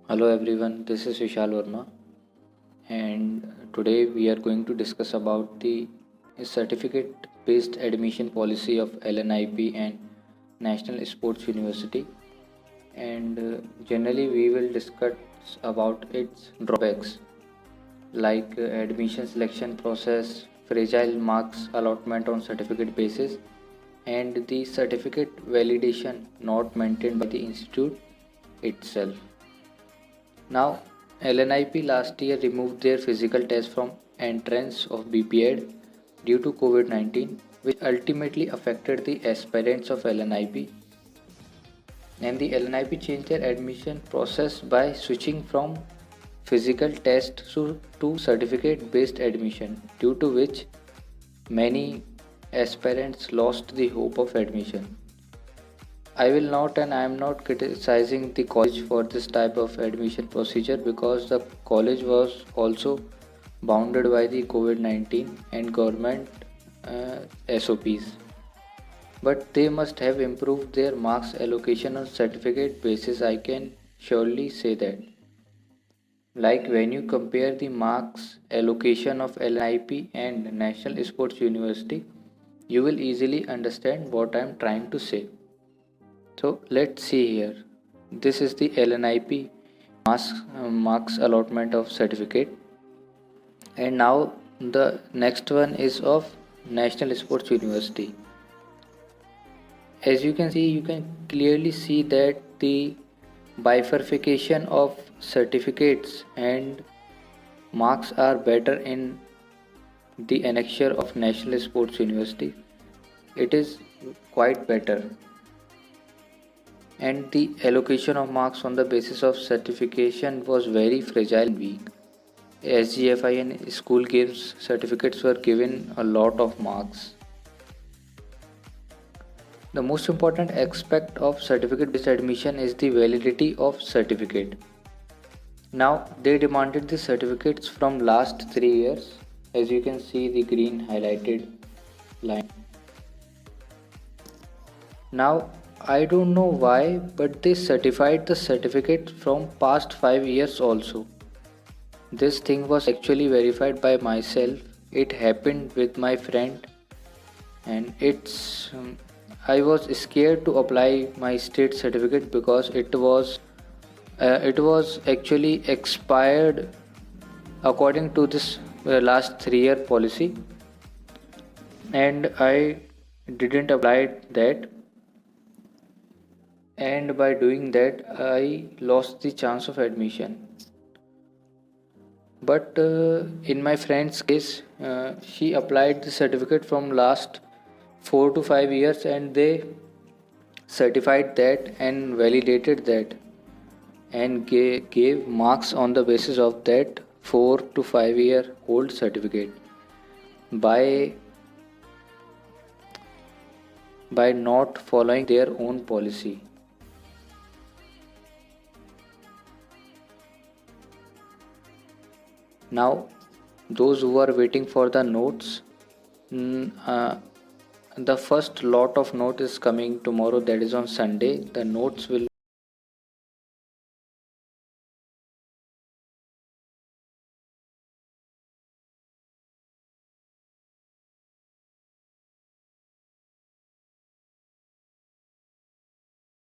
Hello everyone, this is Vishal Verma, and today we are going to discuss about the certificate based admission policy of LNIP and National Sports University. And generally, we will discuss about its drawbacks like admission selection process, fragile marks allotment on certificate basis, and the certificate validation not maintained by the institute itself. Now, LNIP last year removed their physical test from entrance of BPED due to COVID 19, which ultimately affected the aspirants of LNIP. And the LNIP changed their admission process by switching from physical test to certificate based admission, due to which many aspirants lost the hope of admission. I will not and I am not criticizing the college for this type of admission procedure because the college was also bounded by the COVID 19 and government SOPs. But they must have improved their marks allocation on certificate basis, I can surely say that. Like when you compare the marks allocation of LNIP and National Sports University, you will easily understand what I am trying to say. So let's see here. This is the LNIP marks allotment of certificate, and now the next one is of National Sports University. As you can see, you can clearly see that the bifurcation of certificates and marks are better in the annexure of National Sports University. It is quite better, and the allocation of marks on the basis of certification was very fragile and weak. SGFI and school games certificates were given a lot of marks. The most important aspect of certificate based admission is the validity of certificate. Now they demanded the certificates from last 3 years, as you can see the green highlighted line. Now I don't know why, but they certified the certificate from past 5 years also. This thing was actually verified by myself. It happened with my friend, and I was scared to apply my state certificate because it was actually expired according to this last 3-year policy, and I didn't apply that, and by doing that I lost the chance of admission. But in my friend's case, she applied the certificate from last 4 to 5 years, and they certified that and validated that and gave marks on the basis of that 4 to 5 year old certificate by not following their own policy. Now, those who are waiting for the notes, mm, uh, the first lot of note is coming tomorrow, that is on Sunday. The notes will